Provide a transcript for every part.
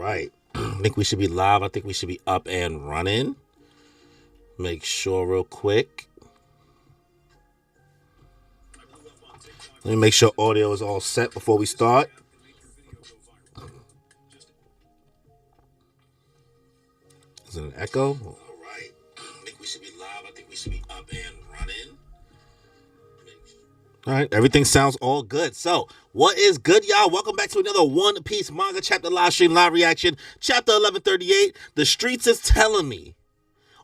right. I think we should be live. I think we should be up and running. Make sure real quick. Let me make sure audio is all set before we start. Is it an echo? All right. I think we should be live. I think we should be up and running. All right. Everything sounds all good. So, what is good, y'all? Welcome back to another One Piece Manga Chapter live stream, live reaction. Chapter 1138. The streets is telling me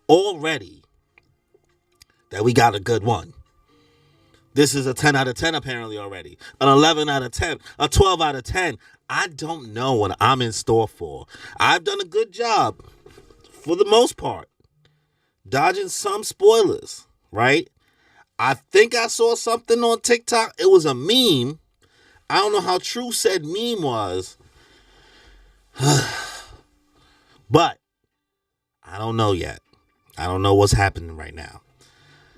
already that we got a good one. This is a 10 out of 10 apparently already. An 11 out of 10. A 12 out of 10. I don't know what I'm in store for. I've done a good job, for the most part, dodging some spoilers, right? I think I saw something on TikTok. It was a meme. I don't know how true said meme was. But I don't know yet. I don't know what's happening right now.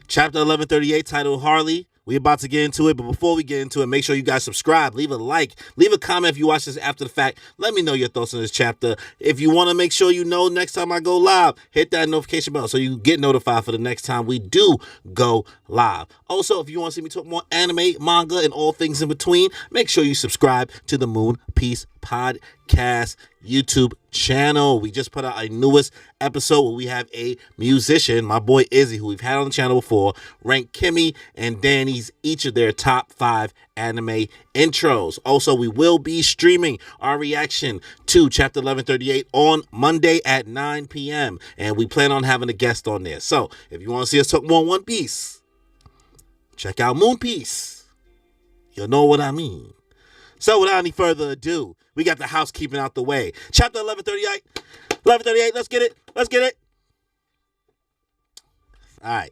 Chapter 1138, titled HARLEY. We're about to get into it, but before we get into it, make sure you guys subscribe, leave a like, leave a comment if you watch this after the fact. Let me know your thoughts on this chapter. If you want to make sure you know next time I go live, hit that notification bell so you get notified for the next time we do go live. Also, if you want to see me talk more anime, manga, and all things in between, make sure you subscribe to the Moon Piece Podcast YouTube channel. We just put out a newest episode where we have a musician, my boy Izzy, who we've had on the channel before, rank Kimmy and Danny's each of their top 5 anime intros. Also, we will be streaming our reaction to Chapter 1138 on Monday at 9 p.m. And we plan on having a guest on there. So, if you want to see us talk more One Piece, check out Moon Piece. You'll know what I mean. So, without any further ado, we got the housekeeping out the way. Chapter 1138. 1138, let's get it. Let's get it. All right.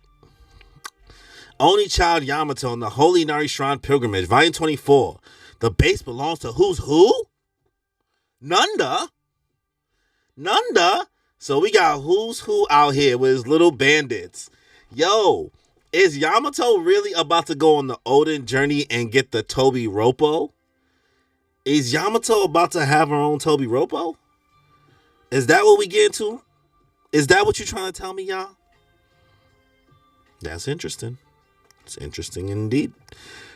Only Child Yamato on the Holy Inari Shrine Pilgrimage, Volume 24. The base belongs to who's who? Nunda? Nunda? So we got who's who out here with his little bandits. Yo, is Yamato really about to go on the Odin journey and get the Toby Roppo? Is Yamato about to have her own Toby Roppo? Is that what we get into? Is that what you're trying to tell me, y'all? That's interesting. It's interesting indeed.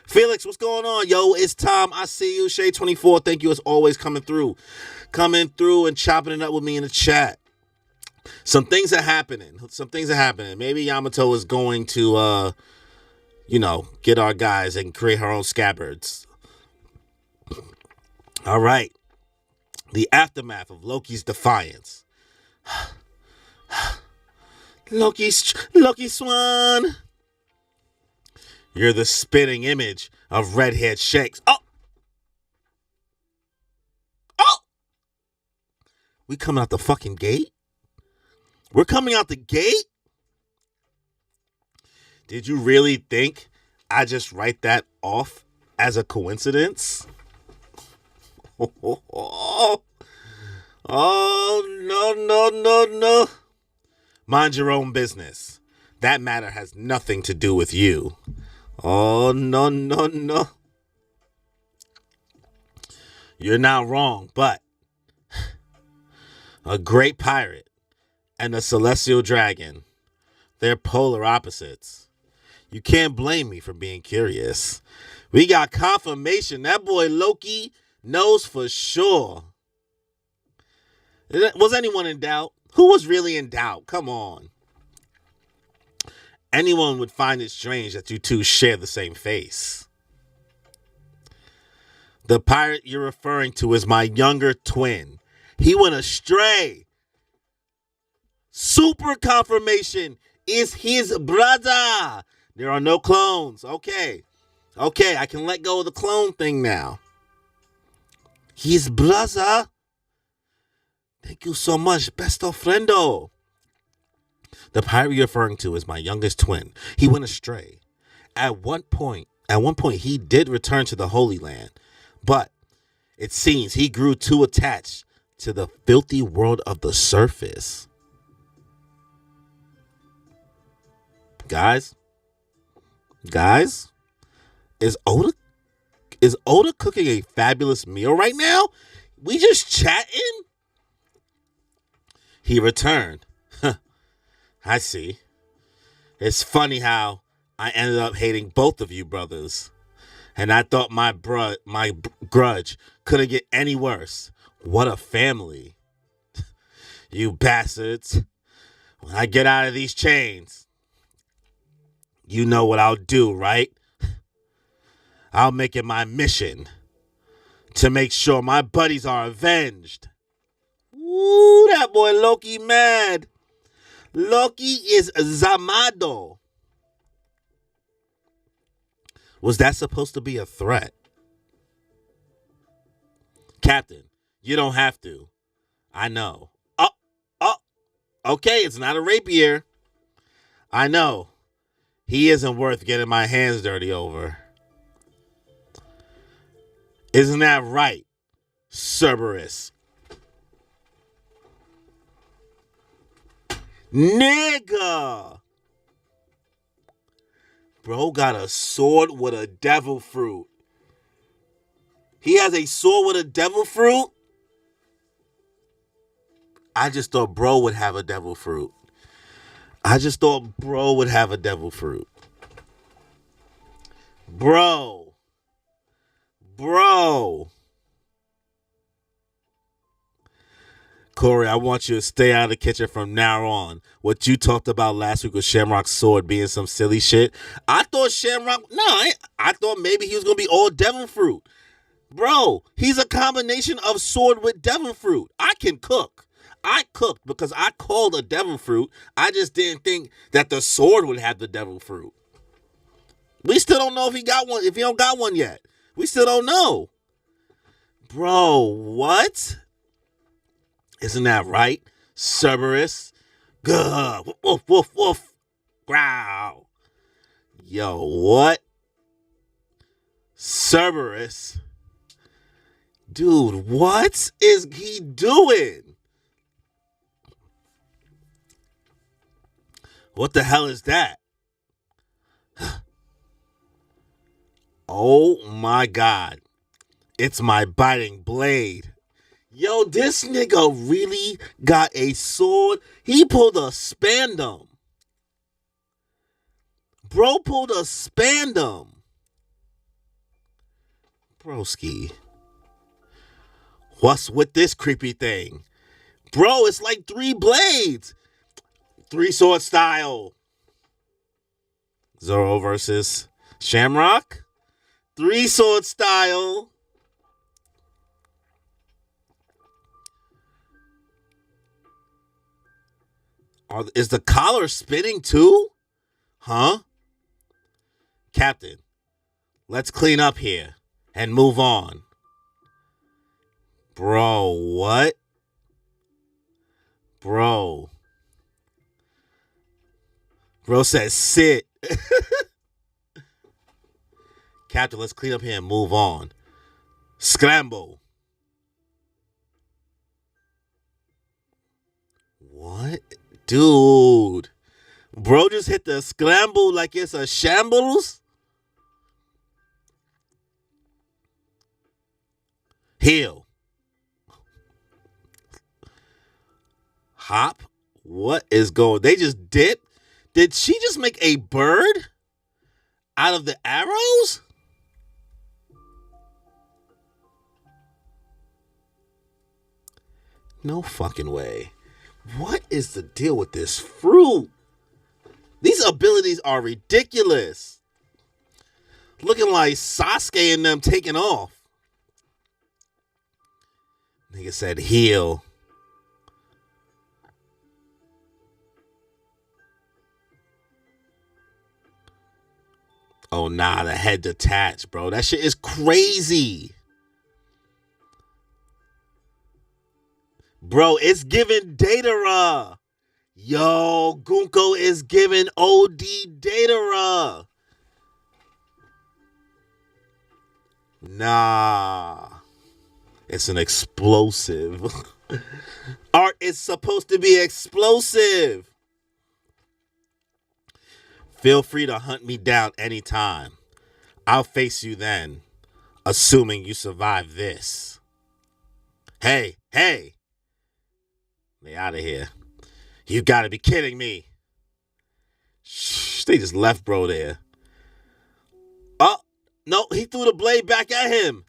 Felix, what's going on? Yo, it's Tom. I see you. Shade24, thank you as always coming through. Coming through and chopping it up with me in the chat. Some things are happening. Maybe Yamato is going to, get our guys and create her own scabbards. All right. The aftermath of Loki's defiance. Loki Swan. You're the spitting image of red-haired shakes. Oh! We coming out the fucking gate? We're coming out the gate? Did you really think I just write that off as a coincidence? Oh, no. Mind your own business. That matter has nothing to do with you. Oh, no. You're not wrong, but a great pirate and a celestial dragon, they're polar opposites. You can't blame me for being curious. We got confirmation. That boy Loki knows for sure. Was anyone in doubt? Who was really in doubt? Come on. Anyone would find it strange that you two share the same face. The pirate you're referring to is my younger twin. He went astray. Super confirmation is his brother. There are no clones. Okay, I can let go of the clone thing now. His brother? Thank you so much, besto friendo. The pirate you're referring to is my youngest twin. He went astray. At one point, he did return to the Holy Land, but it seems he grew too attached to the filthy world of the surface. Guys, is Oda cooking a fabulous meal right now? We just chatting? He returned. I see. It's funny how I ended up hating both of you brothers. And I thought my grudge couldn't get any worse. What a family. You bastards. When I get out of these chains, you know what I'll do, right? I'll make it my mission to make sure my buddies are avenged. Ooh, that boy Loki mad. Loki is Zamado. Was that supposed to be a threat? Captain, you don't have to. I know. Okay, it's not a rapier. I know. He isn't worth getting my hands dirty over. Isn't that right, Cerberus? Nigga! Bro got a sword with a devil fruit. He has a sword with a devil fruit? I just thought bro would have a devil fruit. Bro. Corey, I want you to stay out of the kitchen from now on. What you talked about last week with Shamrock's sword being some silly shit. I thought I thought maybe he was going to be all devil fruit. Bro, he's a combination of sword with devil fruit. I can cook. I cooked because I called a devil fruit. I just didn't think that the sword would have the devil fruit. We still don't know if he got one, if he don't got one yet. We still don't know. Bro, what? Isn't that right, Cerberus? Gah, woof, woof, woof, growl. Yo, what? Cerberus? Dude, what is he doing? What the hell is that? Oh my God. It's my biting blade. Yo, this nigga really got a sword. He pulled a spandum. Bro pulled a spandum. Broski. What's with this creepy thing? Bro, it's like 3 blades. 3 sword style. Zoro versus Shamrock. 3 sword style. Is the collar spinning too? Huh? Captain, let's clean up here and move on. Bro, what? Bro says sit. Captain, let's clean up here and move on. Scramble. What? Dude. Bro just hit the scramble like it's a shambles. Heal. Hop. What is going? They just dipped. Did she just make a bird out of the arrows? No fucking way. What is the deal with this fruit? These abilities are ridiculous. Looking like Sasuke and them taking off. Nigga said heal. Oh, nah, the head detached, bro. That shit is crazy. Bro, it's giving Datara. Yo, Gunko is giving OD Datara. Nah. It's an explosive. Art is supposed to be explosive. Feel free to hunt me down anytime. I'll face you then, assuming you survive this. Hey. They out of here. You gotta be kidding me. Shh, they just left bro there. Oh, no, he threw the blade back at him.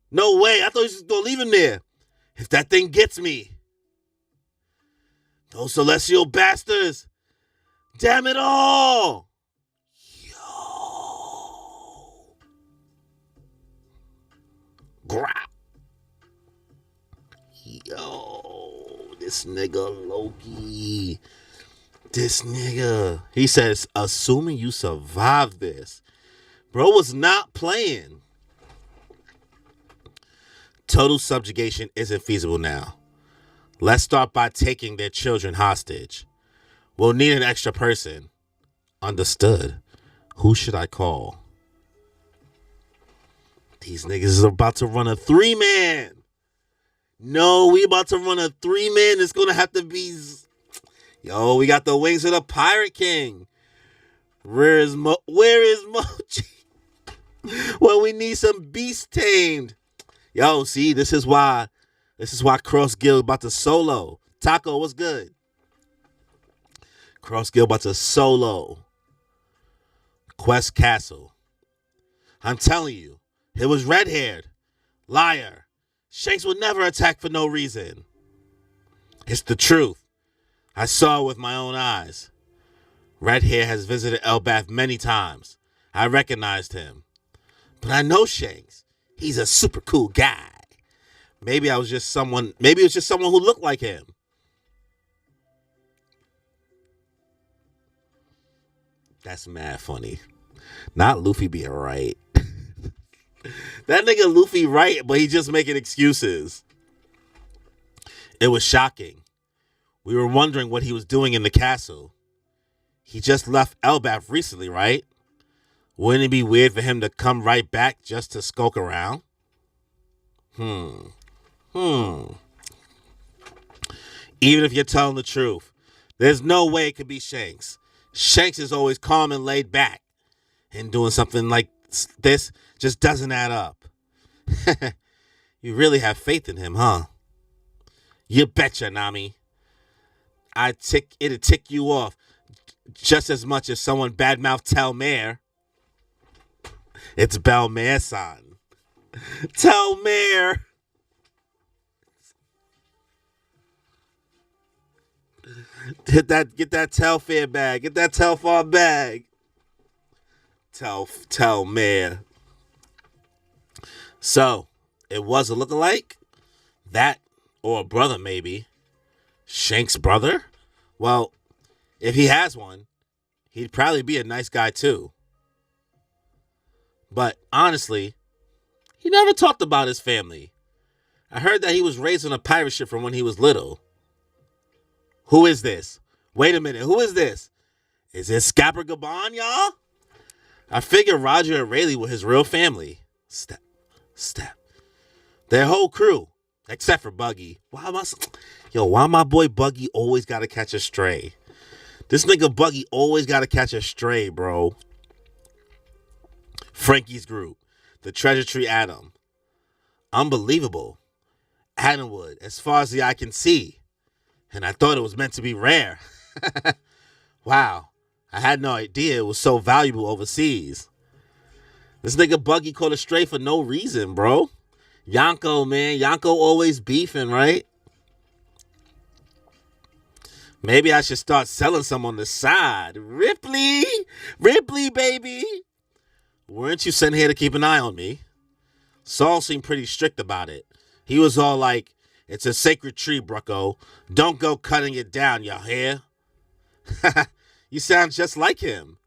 No way, I thought he was just gonna leave him there. If that thing gets me. Those celestial bastards. Damn it all. Yo. Growl. Yo. This nigga Loki. This nigga. He says, assuming you survive this. Bro was not playing. Total subjugation isn't feasible now. Let's start by taking their children hostage. We'll need an extra person. Understood. Who should I call? These niggas is about to run a 3-man. No, we about to run a 3-man. It's going to have to be... Yo, we got the wings of the Pirate King. Where is Mochi? Well, we need some beast tamed. Yo, see, this is why Cross Guild about to solo. Taco, what's good? Cross Guild about to solo Quest Castle. I'm telling you, it was red-haired. Liar. Shanks will never attack for no reason. It's the truth. I saw it with my own eyes. Red Hair has visited Elbaf many times. I recognized him. But I know Shanks. He's a super cool guy. Maybe it was just someone who looked like him. That's mad funny. Not Luffy being right. That nigga Luffy right, but he just making excuses. It was shocking. We were wondering what he was doing in the castle. He just left Elbaf recently, right? Wouldn't it be weird for him to come right back just to skulk around? Even if you're telling the truth, there's no way it could be Shanks. Shanks is always calm and laid back. And doing something like this just doesn't add up. You really have faith in him, huh? You betcha, Nami. It'd tick you off just as much as someone badmouthed Telmare. It's Belmare-san. Telmare. Get that Telfair bag. Get that Telfar bag. Telmare. So, it was a lookalike? That or a brother, maybe. Shank's brother? Well, if he has one, he'd probably be a nice guy too. But honestly, he never talked about his family. I heard that he was raised on a pirate ship from when he was little. Who is this? Wait a minute, who is this? Is it Scapper Gabon, y'all? I figured Roger and Rayleigh were his real family. Step. Their whole crew, except for Buggy. Why my boy Buggy always gotta catch a stray? This nigga Buggy always gotta catch a stray, bro. Franky's group, the Treasure Tree Atom. Unbelievable. Atomwood, as far as the eye can see. And I thought it was meant to be rare. Wow. I had no idea it was so valuable overseas. This nigga Buggy caught a stray for no reason, bro. Yonko, man. Yonko always beefing, right? Maybe I should start selling some on the side. Ripley, baby. Weren't you sent here to keep an eye on me? Saul seemed pretty strict about it. He was all like, it's a sacred tree, Brucko. Don't go cutting it down, y'all hear? You sound just like him.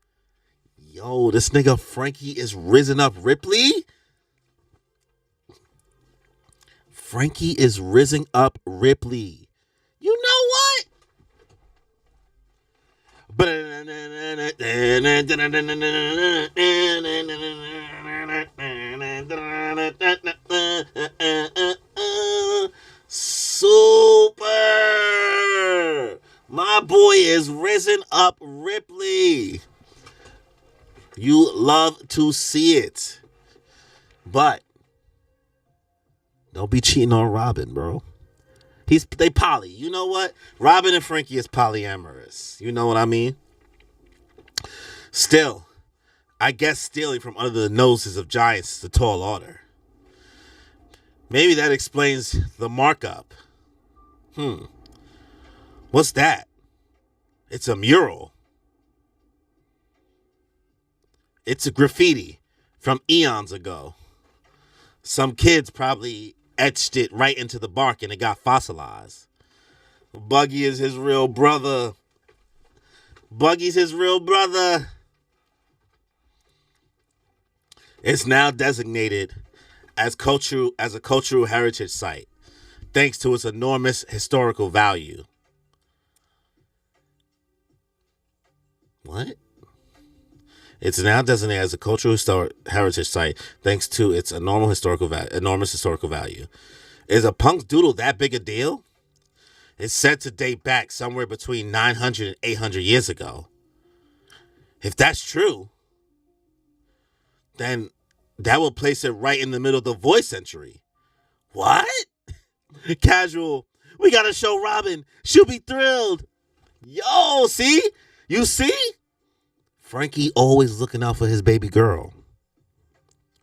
Yo, this nigga Franky is risen up Ripley? Franky is risen up Ripley. You know what? Super! My boy is risen up Ripley. You love to see it. But don't be cheating on Robin, bro. They poly. You know what? Robin and Franky is polyamorous. You know what I mean? Still, I guess stealing from under the noses of giants is a tall order. Maybe that explains the markup. What's that? It's a mural. It's a graffiti from eons ago. Some kids probably etched it right into the bark and it got fossilized. Buggy is his real brother. Buggy's his real brother. It's now designated as a cultural heritage site, thanks to its enormous historical value. What? It's now designated as a cultural heritage site, thanks to its enormous historical value. Is a Punk's doodle that big a deal? It's said to date back somewhere between 900 and 800 years ago. If that's true, then that will place it right in the middle of the voice century. What? Casual. We gotta show Robin. She'll be thrilled. Yo, see? You see? Franky always looking out for his baby girl.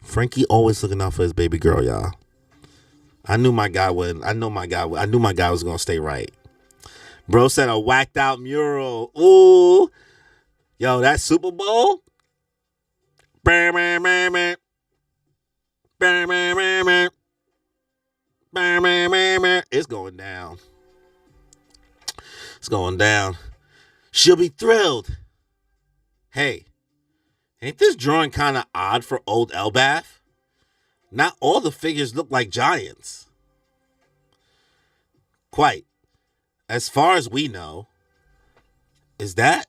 Franky always looking out for his baby girl, y'all. I knew my guy was gonna stay right. Bro said a whacked out mural. Ooh. Yo, that Super Bowl? It's going down. It's going down. She'll be thrilled. Hey, ain't this drawing kind of odd for old Elbaf? Not all the figures look like giants. Quite. As far as we know, is that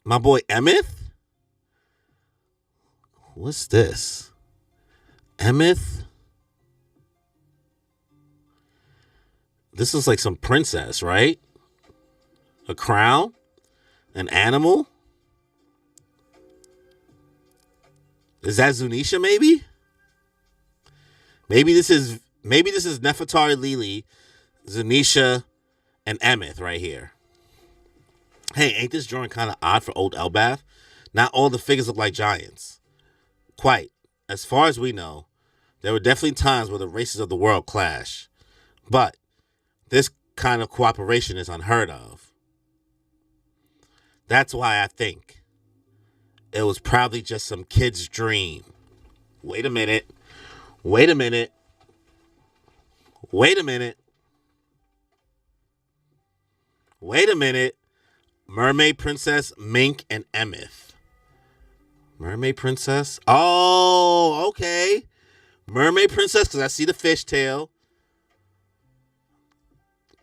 my boy Emeth? What's this? Emeth? This is like some princess, right? A crown? An animal? Is that Zunisha maybe? Maybe this is Nefertari Lili, Zunisha, and Emeth right here. Hey, ain't this drawing kind of odd for old Elbaf? Not all the figures look like giants. Quite. As far as we know, there were definitely times where the races of the world clash. But this kind of cooperation is unheard of. That's why I think it was probably just some kid's dream. Wait a minute. Mermaid Princess, Mink, and Emeth. Mermaid Princess? Oh, okay. Mermaid Princess, because I see the fishtail.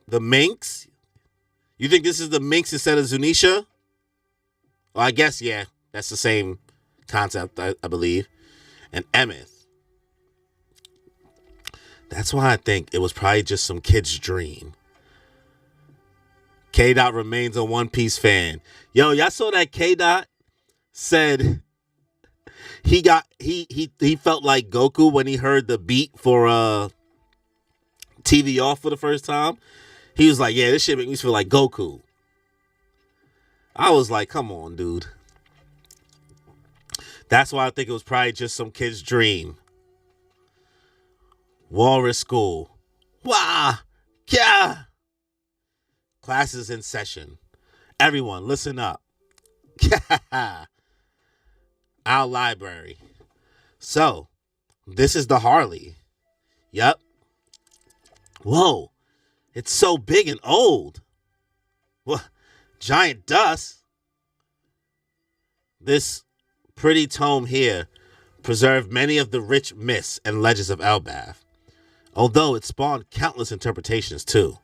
The Minks? You think this is the Minks instead of Zunisha? Well, I guess, yeah. That's the same concept, I believe. And Emeth. That's why I think it was probably just some kid's dream. K-Dot remains a One Piece fan. Yo, y'all saw that K-Dot said he felt like Goku when he heard the beat for TV Off for the first time. He was like, yeah, this shit make me feel like Goku. I was like, come on, dude. That's why I think it was probably just some kid's dream. Walrus School. Wah! Kya! Classes in session. Everyone, listen up. Our library. So, this is the HARLEY. Yep. Whoa. It's so big and old. What? Giant dust. This pretty tome here preserved many of the rich myths and legends of Elbaf, although it spawned countless interpretations too.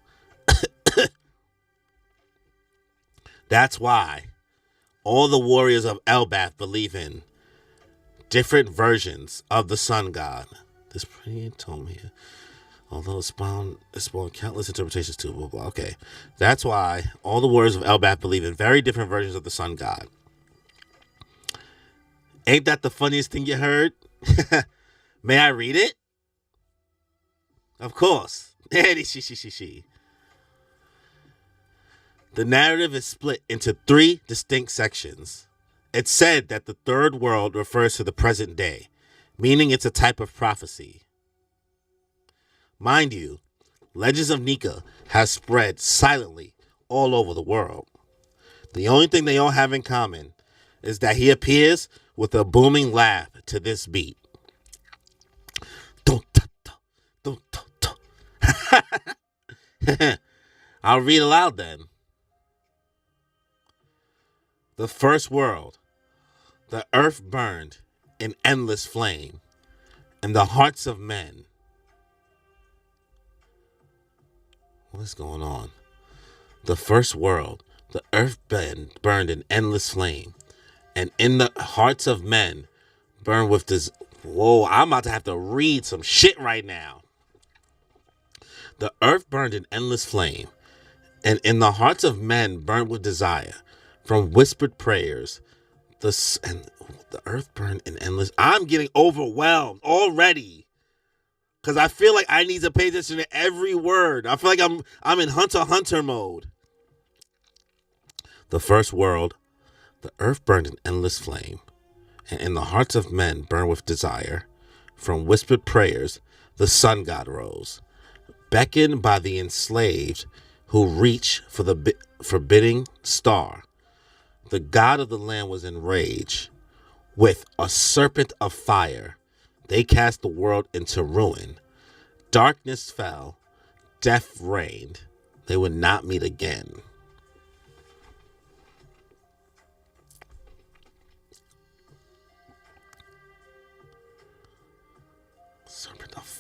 That's why all the warriors of Elbaf believe in different versions of the sun god. This pretty tome here, although it spawned countless interpretations too. Blah, blah. Okay, that's why all the warriors of Elbaf believe in very different versions of the sun god. Ain't that the funniest thing you heard? May I read it? Of course. The narrative is split into 3 distinct sections. It's said that the third world refers to the present day, meaning it's a type of prophecy. Mind you, Legends of Nika has spread silently all over the world. The only thing they all have in common is that he appears with a booming laugh to this beat. I'll read aloud then. The first world, the earth burned in endless flame, and the hearts of men. What is going on? The first world, the earth burned in endless flame, and in the hearts of men burned with this. Whoa, I'm about to have to read some shit right now. The earth burned in endless flame, and in the hearts of men burned with desire. From whispered prayers, the earth burned in endless. I'm getting overwhelmed already because I feel like I need to pay attention to every word. I feel like I'm in Hunter x Hunter mode. The first world, the earth burned in endless flame, and in the hearts of men burned with desire. From whispered prayers, the sun god rose, beckoned by the enslaved who reach for the forbidding star. The god of the land was enraged. With a serpent of fire, they cast the world into ruin. Darkness fell, death reigned. They would not meet again.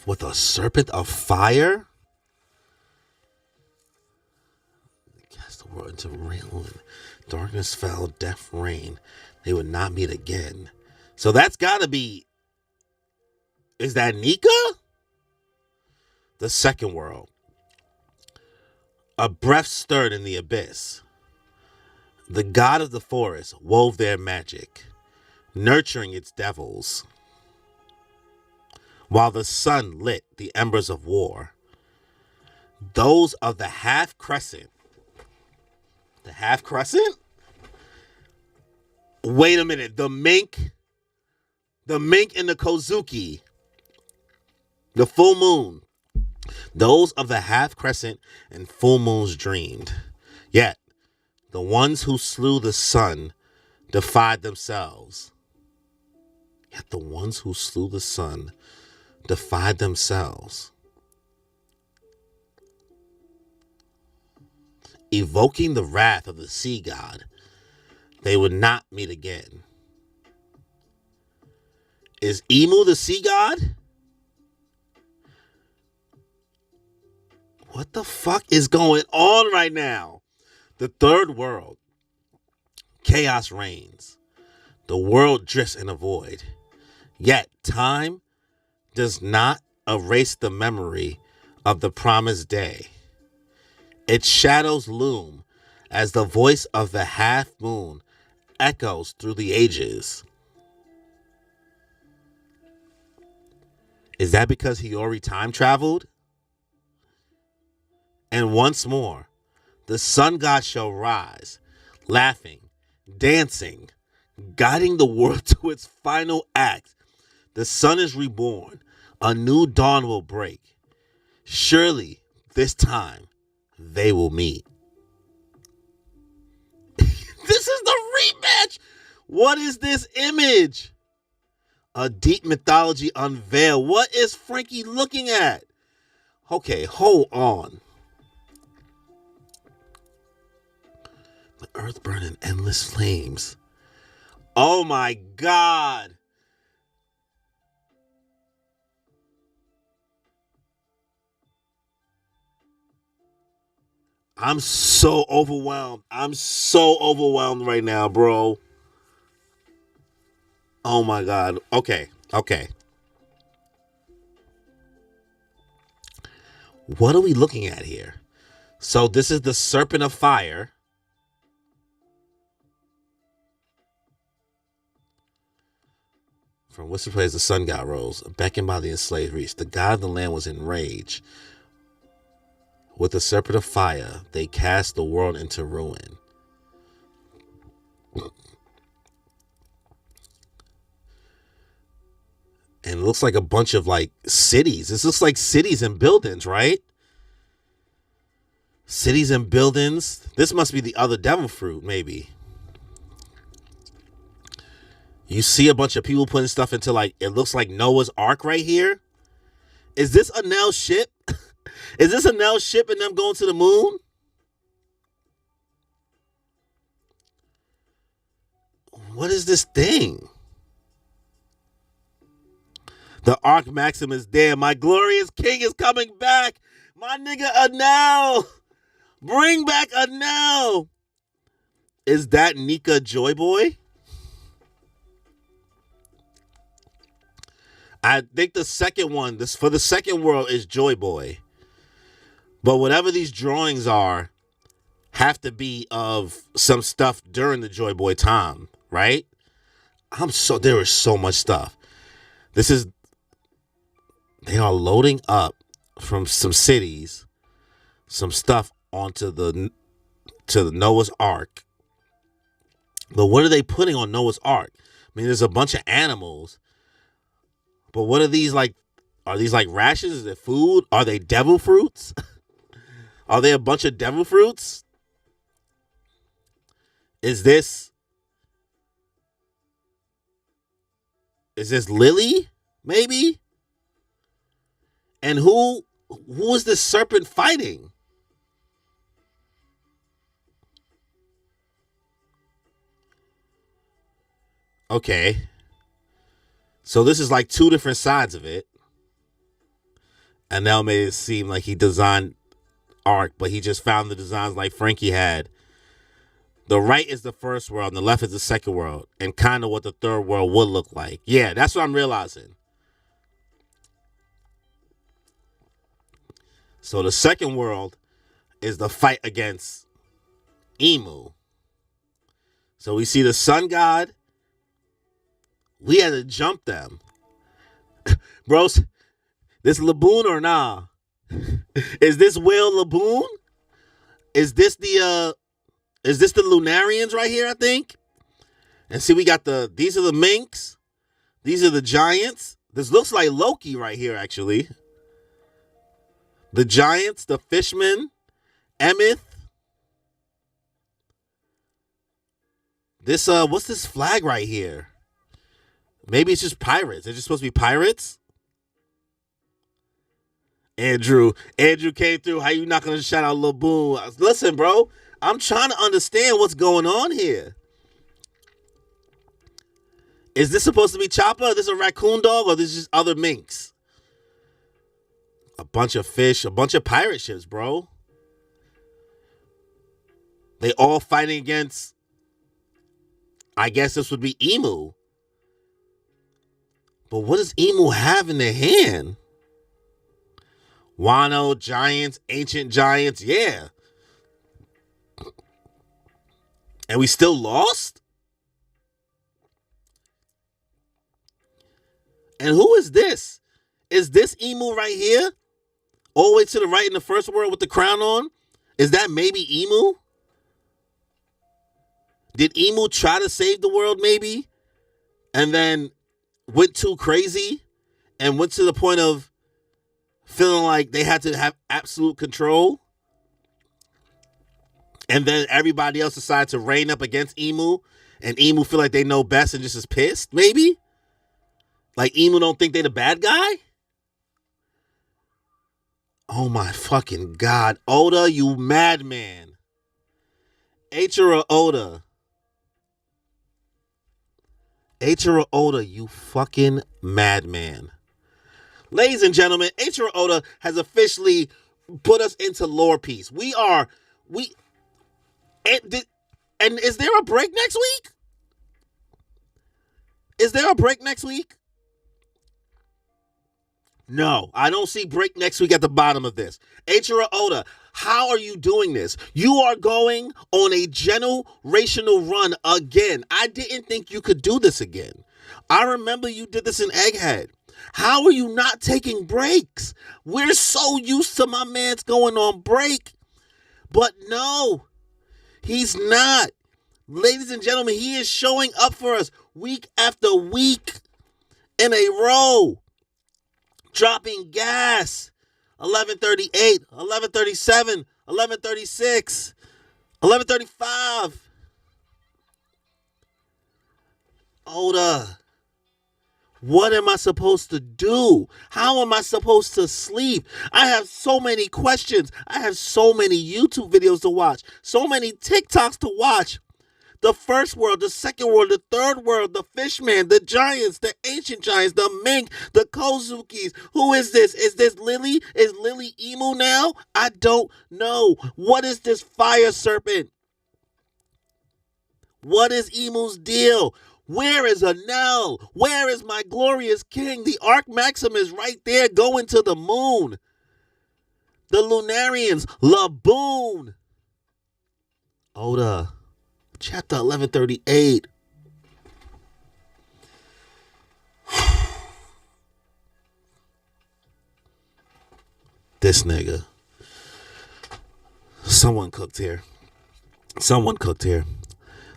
With a serpent of fire? They cast the world into ruin. Darkness fell, death reigned. They would not meet again. So that's gotta be. Is that Nika? The second world. A breath stirred in the abyss. The god of the forest wove their magic, nurturing its devils. While the sun lit the embers of war, those of the half crescent. The half crescent? Wait a minute. The mink and the Kozuki. The full moon. Those of the half crescent and full moons dreamed. Yet, the ones who slew the sun defied themselves. Yet the ones who slew the sun defied themselves. Evoking the wrath of the sea god, they would not meet again. Is Emu the sea god? What the fuck is going on right now? The third world. Chaos reigns. The world drifts in a void. Yet time does not erase the memory of the promised day. Its shadows loom as the voice of the half moon echoes through the ages. Is that because Hiyori time traveled? And once more, the sun god shall rise, laughing, dancing, guiding the world to its final act. The sun is reborn. A new dawn will break. Surely, this time, they will meet. This is the rematch. What is this image? A deep mythology unveiled. What is Franky looking at? Okay, hold on. The earth burned in endless flames. Oh my God. I'm so overwhelmed. I'm so overwhelmed right now, bro. Oh my God. Okay. What are we looking at here? So this is the Serpent of Fire. From Whisper Plays, the sun god rose, beckoned by the enslaved reached. The god of the land was enraged. With the serpent of fire, they cast the world into ruin. And it looks like a bunch of like cities. This looks like cities and buildings, right? Cities and buildings. This must be the other devil fruit, maybe. You see a bunch of people putting stuff into like, it looks like Noah's Ark right here. Is this a Nell ship? Is this a Nell ship and them going to the moon? What is this thing? The Ark Maximus is there. My glorious king is coming back. My nigga Anel. Bring back Anel. Is that Nika Joyboy? I think the second one, this for the second world, is Joy Boy. But whatever these drawings are, have to be of some stuff during the Joy Boy time, right? There is so much stuff. They are loading up from some cities, some stuff onto the Noah's Ark. But what are they putting on Noah's Ark? I mean, there's a bunch of animals. But what are these like? Are these like rations? Is it food? Are they devil fruits? Are they a bunch of devil fruits? Is this Lily? Maybe? And who is this serpent fighting? Okay. So this is like two different sides of it. And now made it seem like he designed Ark, but he just found the designs like Franky had. The right is the first world and the left is the second world. And kind of what the third world would look like. Yeah, that's what I'm realizing. So the second world is the fight against Emu. So we see the sun god. We had to jump them. Bros, this Laboon or nah? Is this Will Laboon? Is this the Lunarians right here, I think? And see, we got these are the minks. These are the giants. This looks like Loki right here, actually. The giants, the fishmen, Emeth. This, what's this flag right here? Maybe it's just pirates. They're just supposed to be pirates. Andrew came through. How you not going to shout out Lil Boom? Listen, bro. I'm trying to understand what's going on here. Is this supposed to be Chopper? Is this a raccoon dog? Or is this just other minks? A bunch of fish. A bunch of pirate ships, bro. They all fighting against... I guess this would be Emu. But what does Emu have in their hand? Wano, giants, ancient giants, yeah. And we still lost? And who is this? Is this Emu right here? All the way to the right in the first world with the crown on? Is that maybe Emu? Did Emu try to save the world maybe? And then went too crazy and went to the point of feeling like they had to have absolute control. And then everybody else decided to reign up against Emu. And Emu feel like they know best and just is pissed, maybe? Like Emu don't think they the bad guy? Oh my fucking God. Oda, you madman. Eiichiro Oda. Eiichiro Oda, you fucking madman. Ladies and gentlemen, Eiichiro Oda has officially put us into lore piece. And is there a break next week? Is there a break next week? No, I don't see break next week at the bottom of this. Eiichiro Oda, how are you doing this? You are going on a generational run again. I didn't think you could do this again. I remember you did this in Egghead. How are you not taking breaks? We're so used to my man's going on break. But no, he's not. Ladies and gentlemen, he is showing up for us week after week in a row. Dropping gas. 11:38, 11:37, 11:36, 11:35. Oda, what am I supposed to do? How am I supposed to sleep? I have so many questions. I have so many YouTube videos to watch. So many TikToks to watch. The first world, the second world, the third world, the Fishman, the Giants, the Ancient Giants, the Mink, the Kozukis. Who is this? Is this Lily? Is Lily Emu now? I don't know. What is this fire serpent? What is Emu's deal? Where is Anel? Where is my glorious king? The Arc Maximus right there going to the moon. The Lunarians, Laboon. Oda. Chapter 1138. This nigga. Someone cooked here. Someone cooked here.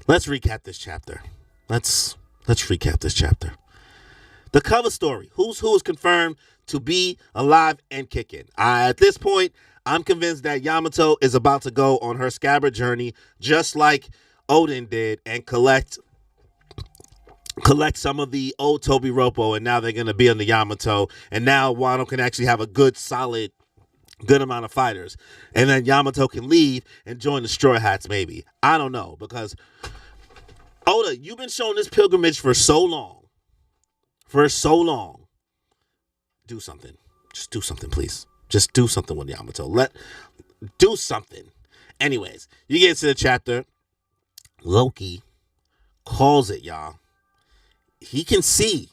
Let's recap this chapter. Let's recap this chapter. The cover story. Who is confirmed to be alive and kicking. At this point, I'm convinced that Yamato is about to go on her scabbard journey, just like Odin did, and collect some of the old Toby Roppo, and now they're going to be on the Yamato, and now Wano can actually have a good amount of fighters, and then Yamato can leave and join the Straw Hats, maybe. I don't know, because Oda, you've been showing this pilgrimage for so long. Do something. Just do something, please. Just do something with Yamato. Do something. Anyways, you get into the chapter. Loki calls it, y'all. He can see.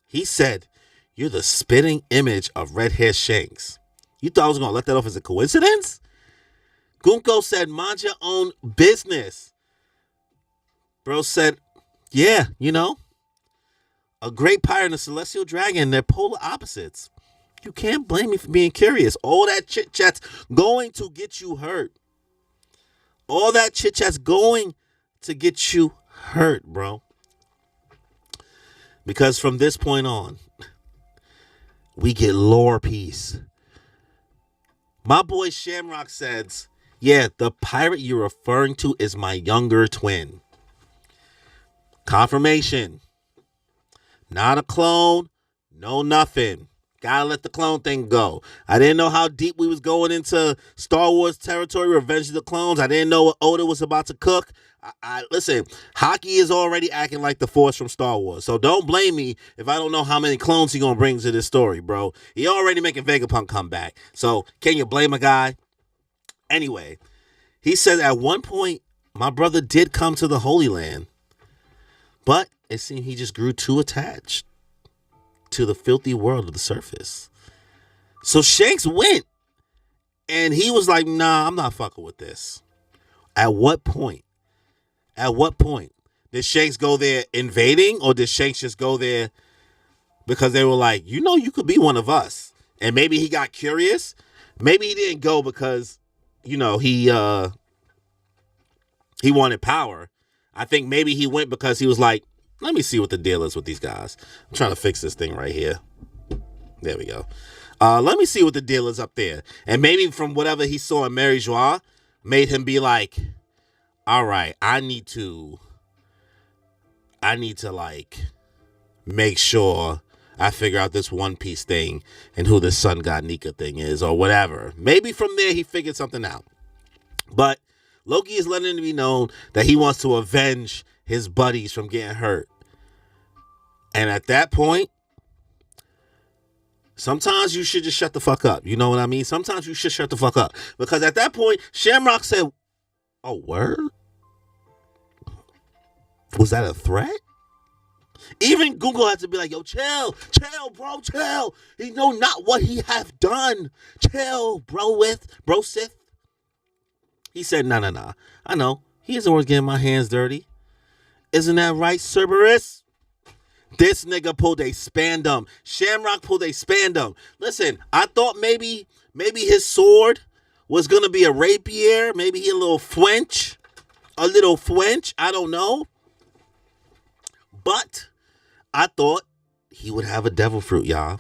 He said, "You're the spitting image of red-haired Shanks." You thought I was going to let that off as a coincidence? Gunko said, "Mind your own business." Bro said, "Yeah, a great pirate and a celestial dragon, they're polar opposites. You can't blame me for being curious. All that chit-chat's going to get you hurt. All that chit-chat's going to get you hurt, bro. Because from this point on, we get lore piece. My boy Shamrock says, yeah, the pirate you're referring to is my younger twin. Confirmation. Not a clone. No nothing. Gotta let the clone thing go. I didn't know how deep we was going into Star Wars territory, Revenge of the Clones. I didn't know what Oda was about to cook. Listen, Hockey is already acting like the Force from Star Wars. So don't blame me if I don't know how many clones he gonna bring to this story, bro. He already making Vegapunk come back. So can you blame a guy? Anyway, he said at one point, my brother did come to the Holy Land. But it seemed he just grew too attached to the filthy world of the surface. So Shanks went, and he was like, nah, I'm not fucking with this. At what point did Shanks go there invading, or did Shanks just go there because they were like, you could be one of us? And maybe he got curious. Maybe he didn't go because, he wanted power. I think maybe he went because he was like, let me see what the deal is with these guys. I'm trying to fix this thing right here. There we go. Let me see what the deal is up there. And maybe from whatever he saw in Mary Joie made him be like, all right, I need to like make sure I figure out this One Piece thing and who this Sun God Nika thing is or whatever. Maybe from there he figured something out. But Loki is letting it be known that he wants to avenge his buddies from getting hurt. And at that point, sometimes you should just shut the fuck up. You know what I mean? Sometimes you should shut the fuck up. Because at that point, Shamrock said, oh, word? Was that a threat? Even Google had to be like, yo, chill, bro, chill. He know not what he have done. Chill, bro Sith. He said, nah. I know. He isn't always getting my hands dirty. Isn't that right, Cerberus? This nigga pulled a spandum. Shamrock pulled a spandum. Listen, I thought maybe his sword was gonna be a rapier. Maybe he a little fwench. I don't know. But I thought he would have a devil fruit, y'all.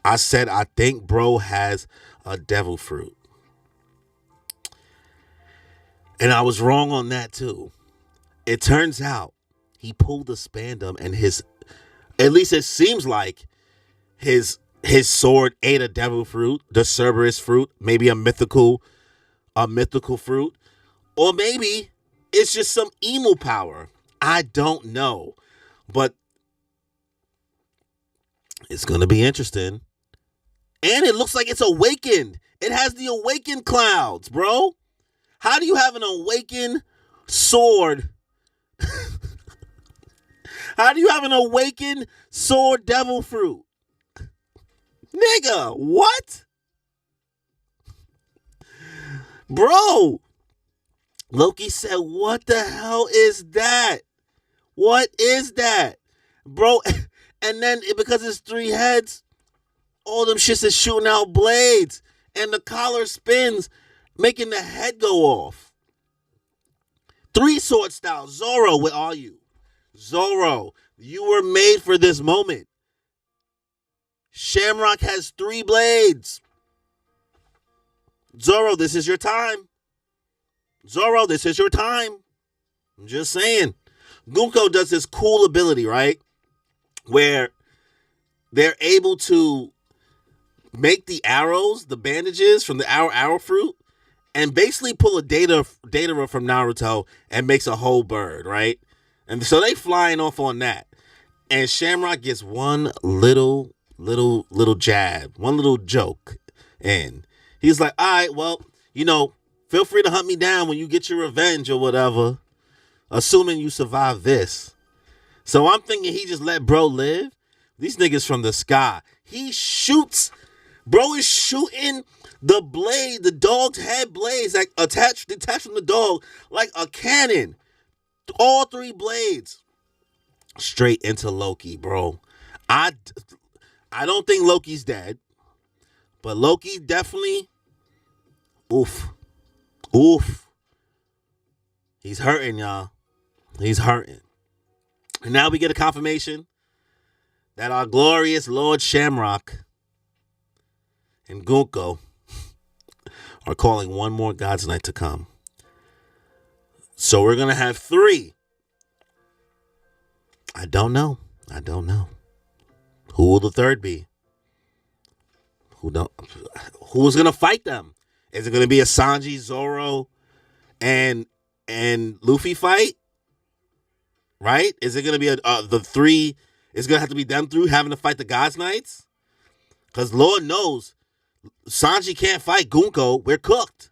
I said I think bro has a devil fruit. And I was wrong on that too. It turns out he pulled the spandum and at least it seems like his sword ate a devil fruit, the Cerberus fruit, maybe a mythical fruit. Or maybe it's just some emo power. I don't know. But it's going to be interesting. And it looks like it's awakened. It has the awakened clouds, bro. How do you have an awakened sword? How do you have an awakened sword devil fruit? Nigga, what? Bro, Loki said, what the hell is that? What is that? Bro, and then because it's 3 heads, all them shits is shooting out blades. And the collar spins, making the head go off. 3 sword styles. Zoro, where are you? Zoro, you were made for this moment. Shamrock has 3 blades. Zoro, this is your time. Zoro, this is your time. I'm just saying. Gunko does this cool ability, right? Where they're able to make the arrows, the bandages from the arrow fruit, and basically pull a data from Naruto and makes a whole bird, right? And so they flying off on that. And Shamrock gets one little jab, one little joke. And he's like, all right, well, feel free to hunt me down when you get your revenge or whatever, assuming you survive this. So I'm thinking he just let bro live. These niggas from the sky. He shoots. Bro is shooting the blade, the dog's head blades, like detached from the dog, like a cannon. All 3 blades straight into Loki, bro. I don't think Loki's dead, but Loki definitely, oof. He's hurting, y'all. He's hurting. And now we get a confirmation that our glorious Lord Shamrock and Gunko are calling one more God's Night to come. So we're going to have 3. I don't know. Who will the third be? Who's going to fight them? Is it going to be a Sanji, Zoro, and Luffy fight? Right? Is it going to be the 3? It's going to have to be them 3 having to fight the God's Knights? Because Lord knows, Sanji can't fight Gunko. We're cooked.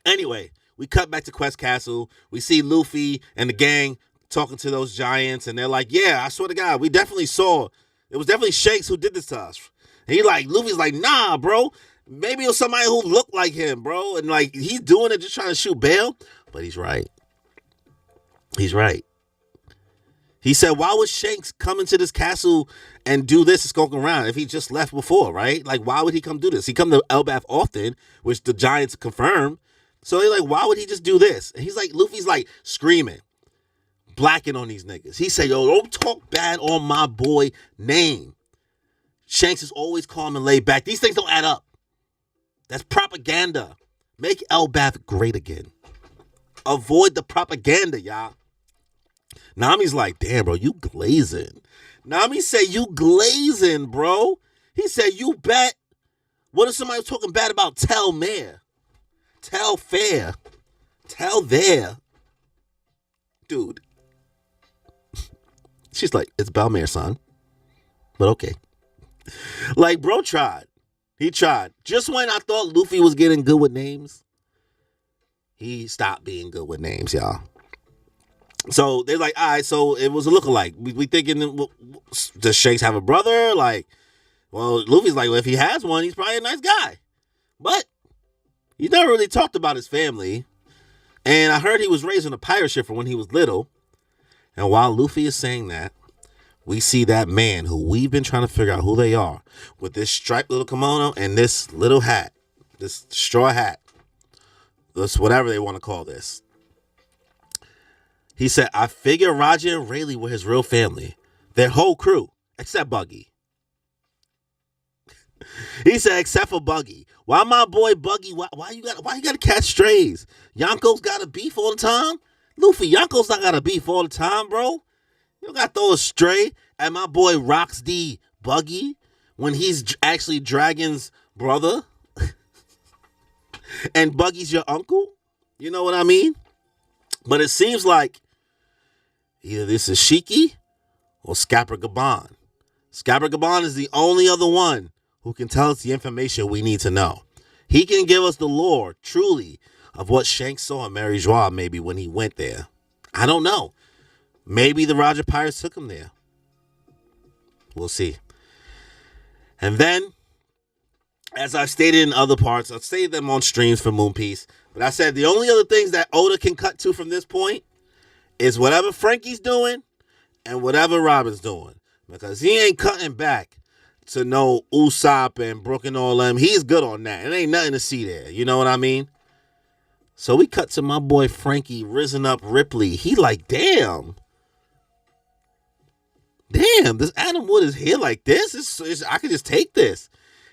Anyway, we cut back to Quest Castle. We see Luffy and the gang talking to those giants, and they're like, yeah, I swear to God, we definitely saw. It was definitely Shanks who did this to us. And Luffy's like, nah, bro. Maybe it was somebody who looked like him, bro. And he's doing it just trying to shoot bail. But he's right. He said, why would Shanks come into this castle and do this and skulk around if he just left before, right? Why would he come do this? He come to Elbaf often, which the giants confirm. So they're like, why would he just do this? And Luffy's screaming, blacking on these niggas. He said, yo, don't talk bad on my boy name. Shanks is always calm and laid back. These things don't add up. That's propaganda. Make Elbaf great again. Avoid the propaganda, y'all. Nami's like, damn, bro, you glazing. Nami said, you glazing, bro. He said, you bet. What if somebody was talking bad about Tell Mare? Tell Fair. Tell There. Dude. She's like, it's Balmare, son. But okay. Bro tried. He tried. Just when I thought Luffy was getting good with names, he stopped being good with names, y'all. So they're like, all right, so it was a lookalike. We thinking, does Shanks have a brother? Well, Luffy's like, well, if he has one, he's probably a nice guy. But he never really talked about his family. And I heard he was raised on a pirate ship from when he was little. And while Luffy is saying that, we see that man who we've been trying to figure out who they are with this striped little kimono and this little hat, this straw hat, this whatever they want to call this. He said, I figure Roger and Rayleigh were his real family. Their whole crew, except Buggy. He said, except for Buggy. Why my boy Buggy, why you gotta catch strays? Yonko's got a beef all the time? Luffy, Yonko's not got a beef all the time, bro. You don't got to throw a stray at my boy Rocks D Buggy when he's actually Dragon's brother and Buggy's your uncle. You know what I mean? But it seems like either this is Shiki or Scapper Gaban. Scapper Gaban is the only other one who can tell us the information we need to know. He can give us the lore, truly, of what Shanks saw in Mary Joie maybe when he went there. I don't know. Maybe the Roger Pirates took him there. We'll see. And then, as I've stated in other parts, I've stated them on streams for Moon Piece, but I said the only other things that Oda can cut to from this point is whatever Franky's doing and whatever Robin's doing. Because he ain't cutting back to no Usopp and Brook and all them. He's good on that. It ain't nothing to see there. You know what I mean? So we cut to my boy Franky risen up Ripley. He like, damn, this Adam Wood is here like this. I could just take this.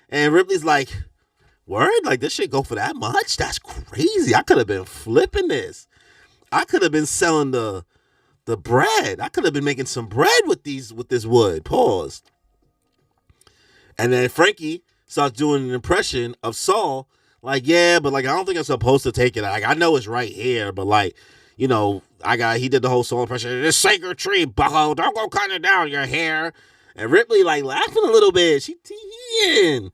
And Ripley's like, word? Like, this shit go for that much? That's crazy. I could have been flipping this. I could have been selling the bread. I could have been making some bread with this wood. Pause. And then Franky starts doing an impression of Saul. Like, yeah, but like, I don't think I'm supposed to take it. Like, I know it's right here, but like, you know, he did the whole Saul impression. This sacred tree, bucko, don't go cutting down your hair. And Ripley like laughing a little bit. She kikiing.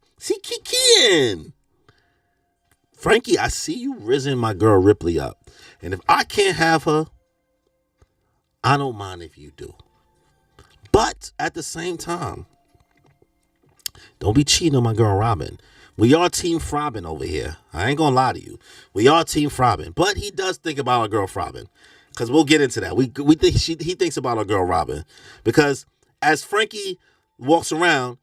Franky, I see you risen my girl Ripley up. And if I can't have her, I don't mind if you do. But at the same time, don't be cheating on my girl Robin. We are Team Frobin over here. I ain't gonna lie to you. We are Team Frobin. But he does think about our girl Frobin. Because we'll get into that. We think he thinks about our girl Robin. Because as Franky walks around,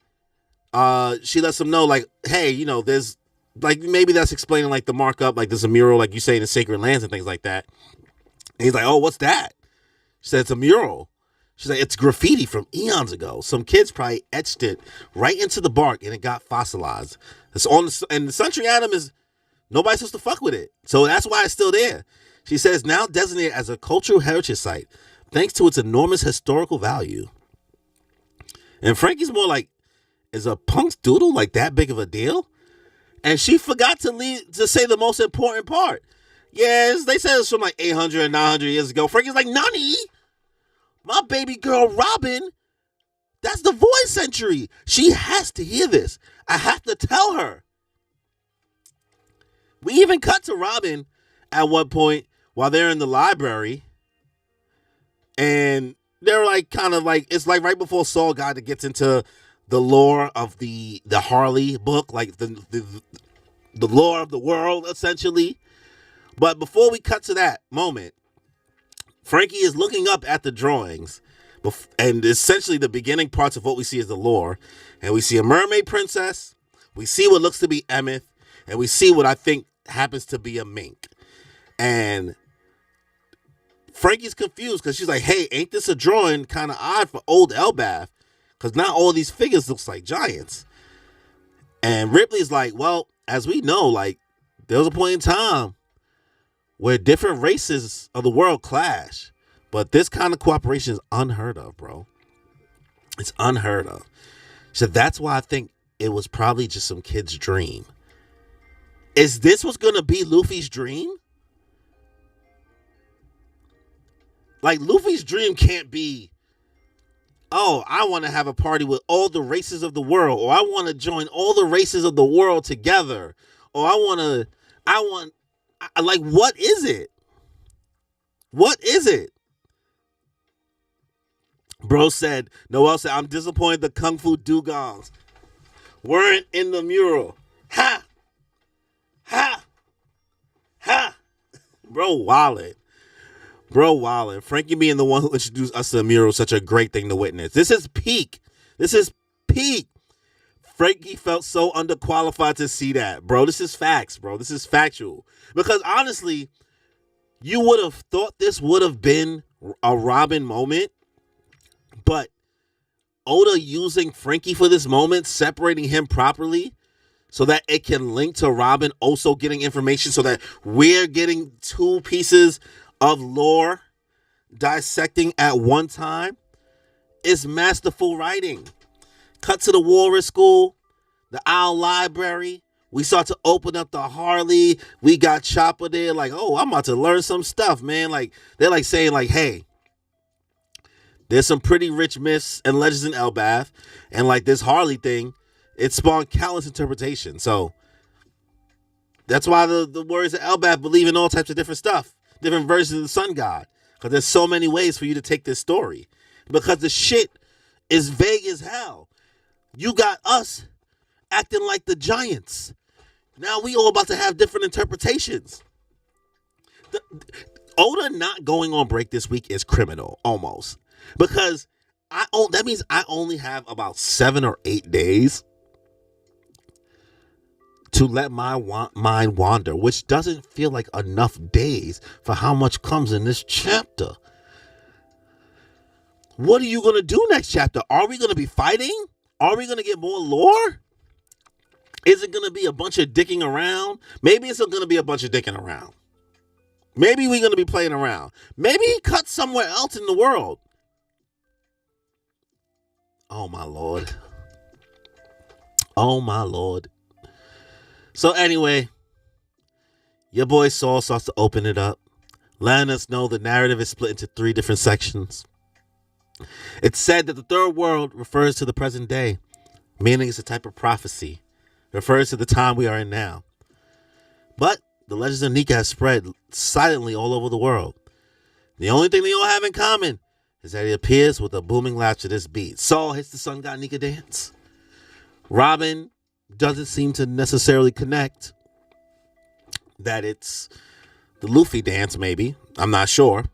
she lets him know, like, hey, you know, there's, like, maybe that's explaining, like, the markup, like, there's a mural, like you say, in the Sacred Lands and things like that. And he's like, oh, what's that? She said, it's a mural. She's like, it's graffiti from eons ago. Some kids probably etched it right into the bark and it got fossilized. It's on and the Century Atom is, nobody's supposed to fuck with it. So that's why it's still there. She says, now designated as a cultural heritage site, thanks to its enormous historical value. And Franky's more like, is a punk's doodle like that big of a deal? And she forgot to say the most important part. Yes, they said it's from like 800 and 900 years ago. Franky's like, Nani? My baby girl Robin, that's the Void Century. She has to hear this. I have to tell her. We even cut to Robin at one point while they're in the library. And they're like, kind of like, it's like right before Saul got to get into the lore of the HARLEY book, like the lore of the world, essentially. But before we cut to that moment, Franky is looking up at the drawings, and essentially the beginning parts of what we see is the lore. And we see a mermaid princess, we see what looks to be Emeth, and we see what I think happens to be a mink. And Franky's confused because she's like, hey, ain't this a drawing kind of odd for old Elbaf? Because not all these figures looks like giants. And Ripley's like, well, as we know, like, there was a point in time where different races of the world clash. But this kind of cooperation is unheard of, bro. It's unheard of. So that's why I think it was probably just some kid's dream. Is this what's going to be Luffy's dream? Like, Luffy's dream can't be, oh, I want to have a party with all the races of the world, or I want to join all the races of the world together, or like, what is it? What is it? Noel said, I'm disappointed the Kung Fu Dugongs weren't in the mural. Ha! Ha! Ha! Bro, wallet. Bro, wildin'. Franky being the one who introduced us to the mural is such a great thing to witness. This is peak. This is peak. Franky felt so underqualified to see that. Bro, this is facts, bro. This is factual. Because honestly, you would have thought this would have been a Robin moment, but Oda using Franky for this moment, separating him properly so that it can link to Robin also getting information so that we're getting two pieces of lore dissecting at one time is masterful writing. Cut to the Walrus School, the Owl Library. We start to open up the HARLEY. We got Chopper there like, oh, I'm about to learn some stuff, man. Like, they're like saying like, hey, there's some pretty rich myths and legends in Elbaf. And like this HARLEY thing, it spawned countless interpretations. So that's why the warriors of Elbaf believe in all types of different stuff. Different versions of the sun god. Because there's so many ways for you to take this story. Because the shit is vague as hell. You got us acting like the giants. Now we all about to have different interpretations. Oda not going on break this week is criminal, almost. Because that means I only have about 7 or 8 days to let my mind wander, which doesn't feel like enough days for how much comes in this chapter. What are you going to do next chapter? Are we going to be fighting? Are we going to get more lore? Is it going to be a bunch of dicking around? Maybe it's going to be a bunch of dicking around. Maybe we're going to be playing around. Maybe he cut somewhere else in the world. Oh, my Lord. Oh, my Lord. So anyway, your boy Saul starts to open it up, letting us know the narrative is split into 3 different sections. It's said that the third world refers to the present day, meaning it's a type of prophecy. It refers to the time we are in now. But the legends of Nika has spread silently all over the world. The only thing they all have in common is that he appears with a booming laugh to this beat. Saul hits the sun god Nika dance. Robin doesn't seem to necessarily connect that it's the Luffy dance, maybe. I'm not sure.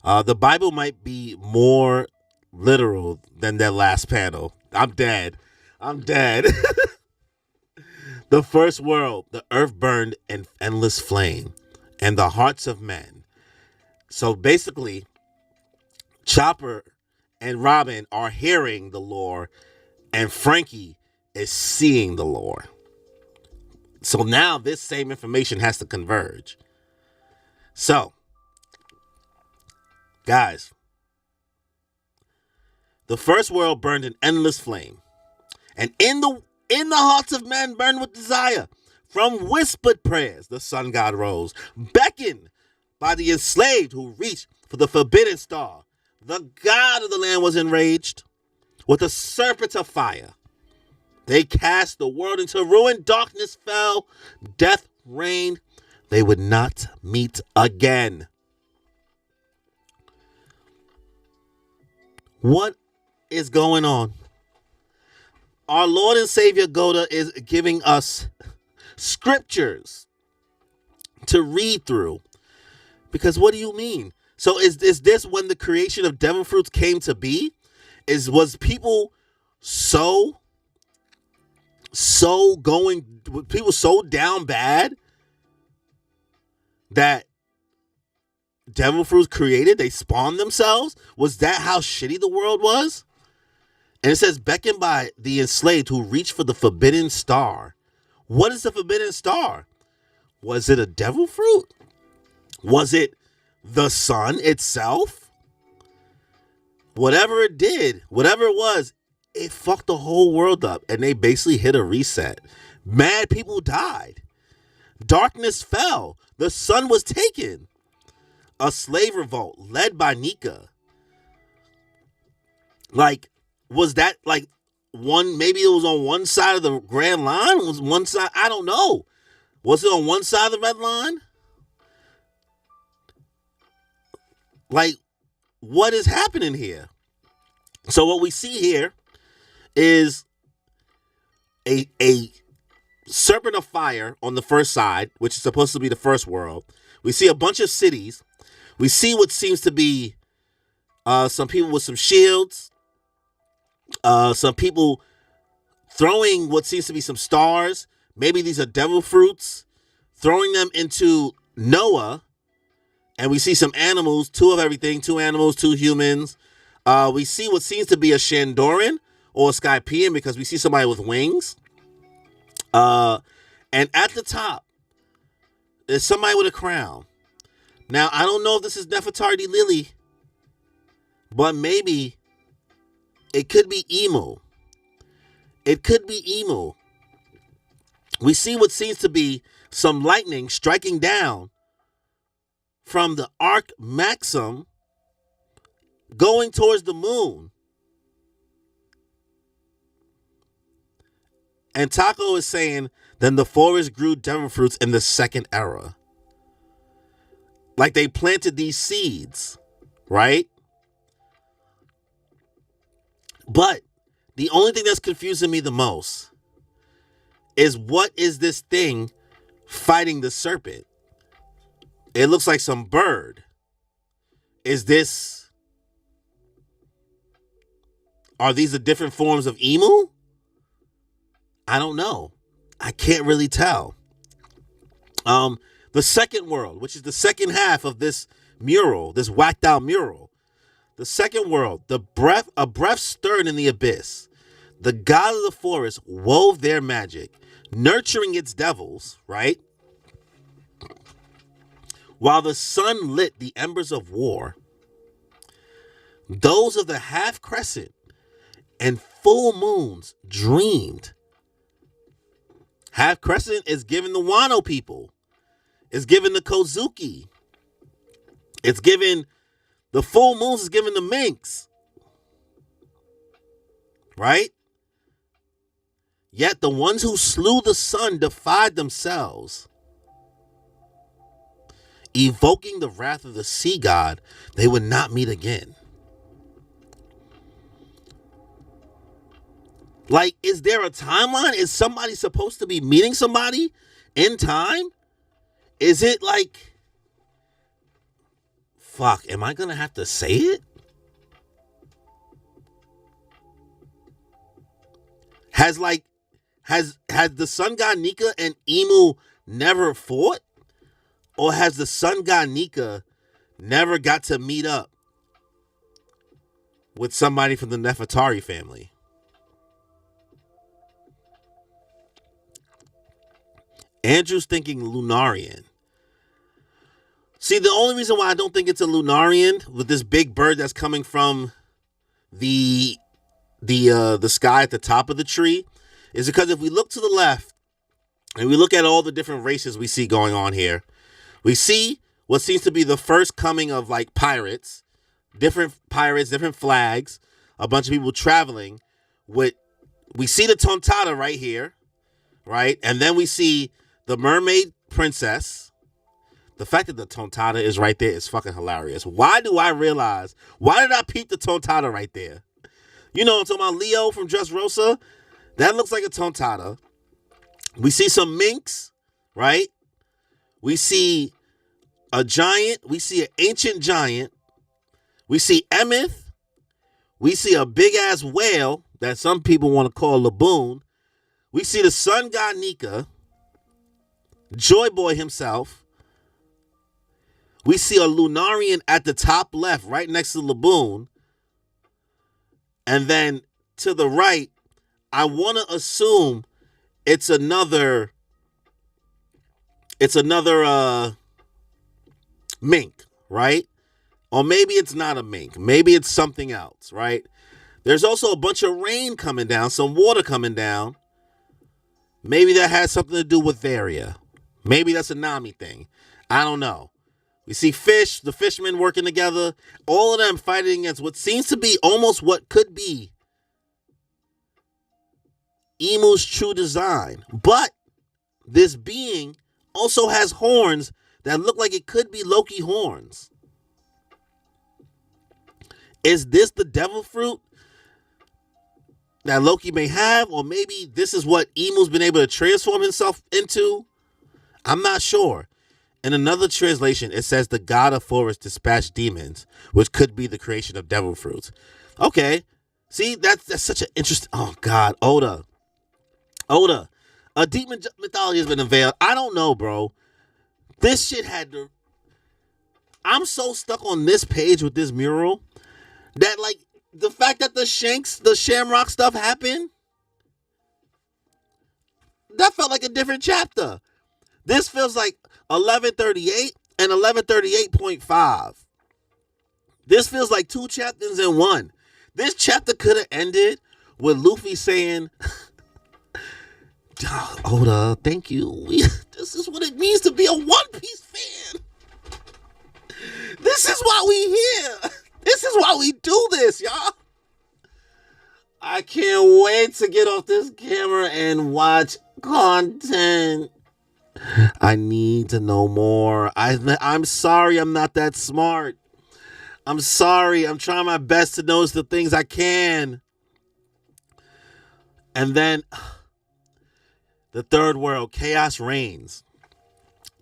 The Bible might be more literal than that last panel. I'm dead. The first world, the earth burned in endless flame, and the hearts of men. So basically, Chopper and Robin are hearing the lore, and Franky is seeing the lore. So now this same information has to converge. So, guys, the first world burned in endless flame, and in the hearts of men burned with desire. From whispered prayers, the sun god rose, beckoned by the enslaved who reached for the forbidden star. The god of the land was enraged with a serpent of fire. They cast the world into ruin. Darkness fell. Death reigned. They would not meet again. What is going on? Our Lord and Savior Goda is giving us scriptures to read through. Because what do you mean? So is this when the creation of devil fruits came to be? Was people so down bad that devil fruits created? They spawned themselves? Was that how shitty the world was? And it says, beckoned by the enslaved who reached for the forbidden star. What is the forbidden star? Was it a devil fruit? Was it the sun itself? Whatever it did, whatever it was, it fucked the whole world up. And they basically hit a reset. Mad people died. Darkness fell. The sun was taken. A slave revolt led by Nika. Like, was that like one, maybe it was on one side of the Grand Line? Was one side? I don't know. Was it on one side of the Red Line? Like, what is happening here? So what we see here is a serpent of fire on the first side, which is supposed to be the first world. We see a bunch of cities. We see what seems to be some people with some shields, some people throwing what seems to be some stars. Maybe these are devil fruits, throwing them into Noah. And we see some animals, 2 of everything, 2 animals, 2 humans. We see what seems to be a Shandoran or a Skypian because we see somebody with wings. And at the top, there's somebody with a crown. Now, I don't know if this is Nefertari Lily, but maybe it could be Emu. It could be Emu. We see what seems to be some lightning striking down from the Arc Maxim going towards the moon. And Taco is saying, then the forest grew devil fruits in the second era. Like they planted these seeds, right? But the only thing that's confusing me the most is what is this thing fighting the serpent? It looks like some bird. Are these the different forms of emu? I don't know. I can't really tell. The second world, which is the second half of this mural, this whacked out mural. The second world, a breath stirred in the abyss. The god of the forest wove their magic, nurturing its devils, right? While the sun lit the embers of war, those of the half crescent and full moons dreamed. Half crescent is given the Wano people. It's given the Kozuki. It's given the full moons, is given the Minks. Right? Yet the ones who slew the sun defied themselves. Evoking the wrath of the sea god, they would not meet again. Like, is there a timeline? Is somebody supposed to be meeting somebody in time? Is it like, fuck, am I gonna have to say it? Has the sun god Nika and Emu never fought? Or has the sun god Nika never got to meet up with somebody from the Nefertari family? Andrew's thinking Lunarian. See, the only reason why I don't think it's a Lunarian with this big bird that's coming from the sky at the top of the tree is because if we look to the left and we look at all the different races we see going on here, we see what seems to be the first coming of like pirates, different flags, a bunch of people traveling with, we see the Tontata right here, right? And then we see the mermaid princess. The fact that the Tontata is right there is fucking hilarious. Why did I peep the Tontata right there? You know, I'm talking about Leo from Dressrosa. That looks like a Tontata. We see some minks, right? We see a giant. We see an ancient giant. We see Emeth. We see a big-ass whale that some people want to call Laboon. We see the sun god Nika. Joy Boy himself. We see a Lunarian at the top left, right next to Laboon. And then to the right, I want to assume it's another mink, right? Or maybe it's not a mink. Maybe it's something else, right? There's also a bunch of rain coming down, some water coming down. Maybe that has something to do with Varia. Maybe that's a Nami thing. I don't know. We see the fishermen working together. All of them fighting against what seems to be almost what could be Emu's true design. But this being also has horns that look like it could be Loki horns. Is this the devil fruit that Loki may have? Or maybe this is what Emu's been able to transform himself into? I'm not sure. In another translation, it says the god of forest dispatched demons, which could be the creation of devil fruits. Okay. See, that's such an interesting... Oh, God. Oda. A deep mythology has been unveiled. I don't know, bro. This shit had to... I'm so stuck on this page with this mural that, like, the fact that the Shamrock stuff happened, that felt like a different chapter. This feels like 1138 and 1138.5. This feels like two chapters in one. This chapter could have ended with Luffy saying, Oda, thank you. This is what it means to be a One Piece fan. This is why we here. This is why we do this, y'all. I can't wait to get off this camera and watch content. I need to know more. I'm sorry I'm not that smart. I'm sorry. I'm trying my best to notice the things I can. And then the third world, chaos reigns.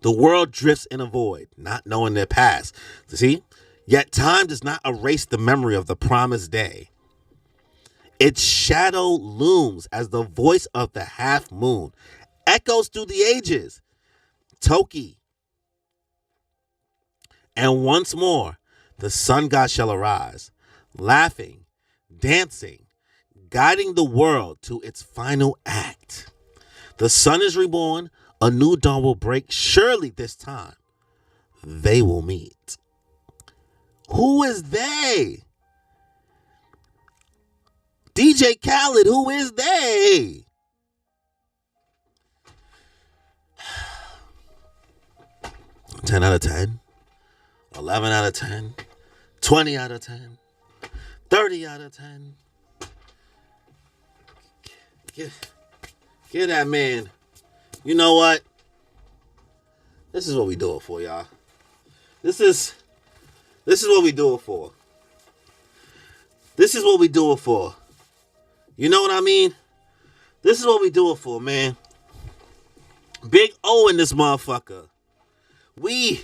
The world drifts in a void, not knowing their past. See? Yet time does not erase the memory of the promised day. Its shadow looms as the voice of the half moon echoes through the ages. Toki. And once more, the sun god shall arise, laughing, dancing, guiding the world to its final act. The sun is reborn, a new dawn will break. Surely this time, they will meet. Who is they? DJ Khaled, who is they? $10 out of 10, 11 out of 10, 20 out of 10, 30 out of 10. Give that man. You know what? This is what we do it for, y'all. This is what we do it for. This is what we do it for. You know what I mean? This is what we do it for, man. Big O in this motherfucker. We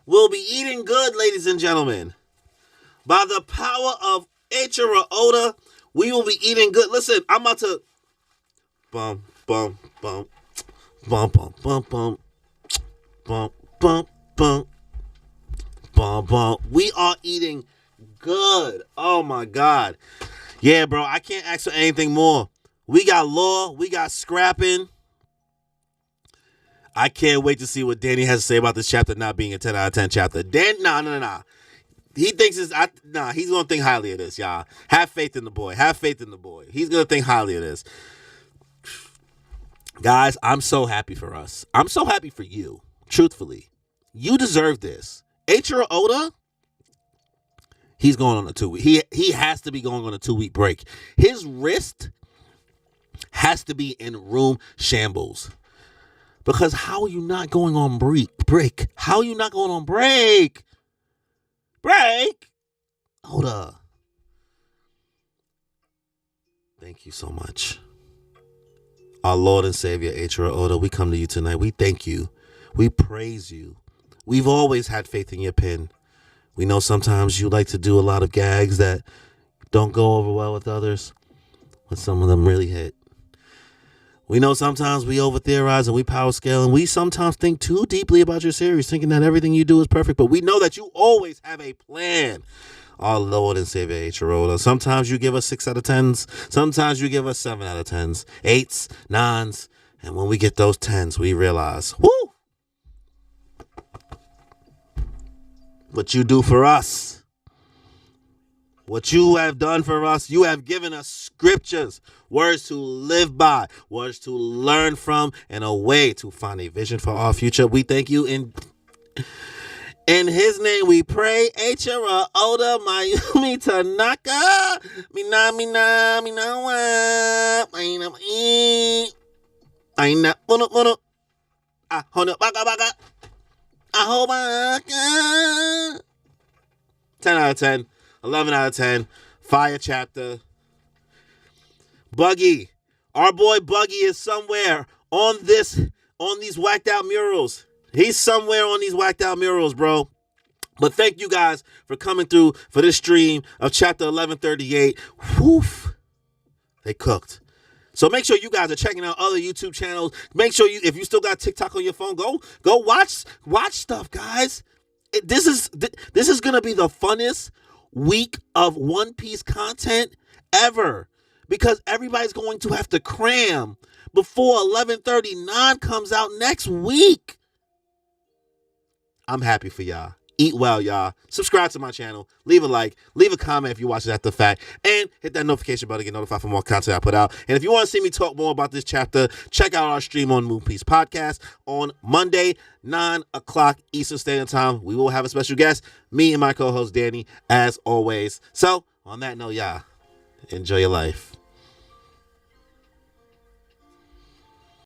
will be eating good, ladies and gentlemen. By the power of Eiichiro Oda, we will be eating good. Listen, I'm about to... Bum, bum, bum. Bum, bum, bum, bum. Bum, bum, bum. Bum, bum. We are eating good. Oh, my God. Yeah, bro, I can't ask for anything more. We got law. We got scrapping. I can't wait to see what Danny has to say about this chapter not being a 10 out of 10 chapter. Nah. He thinks he's going to think highly of this, y'all. Have faith in the boy. He's going to think highly of this. Guys, I'm so happy for us. I'm so happy for you. Truthfully. You deserve this. Eiichiro Oda, he's going on a 2-week. He has to be going on a 2-week break. His wrist has to be in room shambles. Because how are you not going on break? How are you not going on break? Break? Oda. Thank you so much. Our Lord and Savior, Eiichiro Oda, we come to you tonight. We thank you. We praise you. We've always had faith in your pen. We know sometimes you like to do a lot of gags that don't go over well with others, but some of them really hit. We know sometimes we over-theorize and we power scale, and we sometimes think too deeply about your series, thinking that everything you do is perfect, but we know that you always have a plan. Our Lord and Savior, Eiichiro Oda. Sometimes you give us 6 out of 10s. Sometimes you give us 7 out of 10s. 8s, 9s. And when we get those 10s, we realize, whoo! What you do for us. What you have done for us. You have given us scriptures. Words to live by. Words to learn from. And a way to find a vision for our future. We thank you in his name we pray. Eiichiro Oda, Mayumi Tanaka, Mina wa, Aina Uno, Ahono Baka, Aho Baka. 10 out of 10, 11 out of 10, fire chapter. Buggy, our boy Buggy is somewhere on these whacked out murals. He's somewhere on these whacked out murals, bro. But thank you guys for coming through for this stream of chapter 1138. Woof. They cooked. So make sure you guys are checking out other YouTube channels. Make sure if you still got TikTok on your phone, go watch stuff, guys. This is gonna be the funnest week of One Piece content ever, because everybody's going to have to cram before 1139 comes out next week. I'm happy for y'all. Eat well, y'all. Subscribe to my channel. Leave a like. Leave a comment if you watch it after the fact. And hit that notification bell to get notified for more content I put out. And if you want to see me talk more about this chapter, check out our stream on Moon Piece Podcast on Monday, 9 o'clock Eastern Standard Time. We will have a special guest, me and my co-host Danny, as always. So, on that note, y'all, enjoy your life.